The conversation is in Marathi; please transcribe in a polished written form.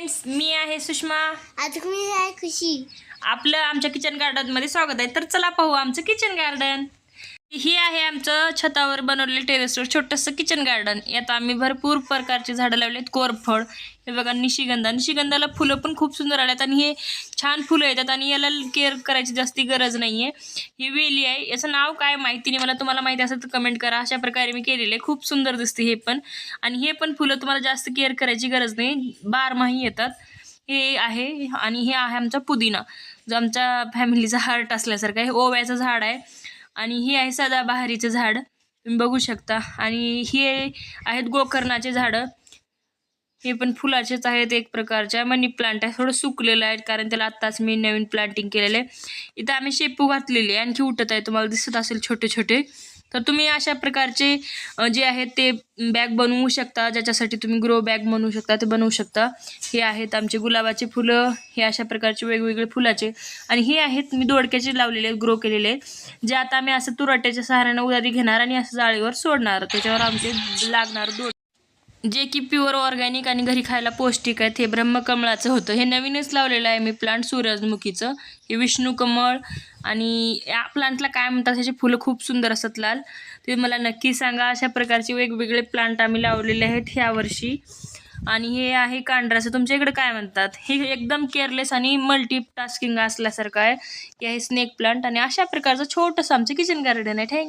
फ्रेंड्स, मी आहे सुषमा. आज मी आहे खुशी. आपलं आमच्या किचन गार्डन मध्ये स्वागत आहे. तर चला पाहू आमचं किचन गार्डन. ही आहे आमचं छतावर बनवलेलं टेरेसवर छोटंसं किचन गार्डन. यात आम्ही भरपूर प्रकारची झाडं लावलेत. कोरफड, हे बघा निशिगंधाला फुलं पण खूप सुंदर आल्यात आणि हे छान फुलं येतात आणि याला केअर करायची जास्ती गरज नाही आहे. ही वेली आहे, याचं नाव काय माहिती नाही मला. तुम्हाला माहिती असेल तर कमेंट करा. अशा प्रकारे मी केलेले खूप सुंदर दिसते हे पण. आणि हे पण फुलं तुम्हाला जास्त केअर करायची गरज नाही, बारमाही येतात. हे आहे आणि हे आहे आमचा पुदिना, जो आमच्या फॅमिलीचा हार्ट असल्यासारखं आहे. ओव्याचं झाड आहे आणि हे आहे सदाबहारीचं झाड, तुम्ही बघू शकता. आणि हे आहेत गोकर्णाचे झाडं, हे पण फुलाचेच आहेत एक प्रकारच्या. मनी प्लांट आहे, थोडं सुकलेलं आहे कारण त्याला आत्ताच मी नवीन प्लांटिंग केलेलं आहे. इथं आम्ही शेपू घातलेली आहे, आणखी उठत आहे, तुम्हाला दिसत असेल छोटे छोटे. तर तुम्ही अशा प्रकारचे जे आहेत ते बॅग बनवू शकता, ज्याच्यासाठी तुम्ही ग्रो बॅग बनवू शकता ते बनवू शकता. हे आहेत आमचे गुलाबाचे फुलं, हे अशा प्रकारचे वेगवेगळे फुलाचे. आणि हे आहेत मी दोडक्याचे लावलेले ग्रो केलेले, जे आता आम्ही असं तुरट्याच्या सहाऱ्यानं उधारी घेणार आणि असं जाळीवर सोडणार. त्याच्यावर आमचे लागणार जे की प्युअर ऑर्गॅनिक आणि घरी खायला पौष्टिक आहेत. हे ब्रह्मकमळाचं होतं, हे नवीनच लावलेलं आहे मी प्लांट, सूरजमुखीचं. हे विष्णुकमळ. आणि या प्लांटला काय म्हणतात, ह्याचे फुलं खूप सुंदर असतात लाल, ते मला नक्की सांगा. अशा प्रकारचे वेगवेगळे प्लांट आम्ही लावलेले आहेत ह्या वर्षी. आणि हे आहे कांड्राचं, तुमच्या इकडे काय म्हणतात. हे एकदम केअरलेस आणि मल्टीटास्किंग असल्यासारखं आहे. हे आहे स्नेक प्लांट. आणि अशा प्रकारचं छोटंसं आमचं किचन गार्डन आहे. थँक्यू.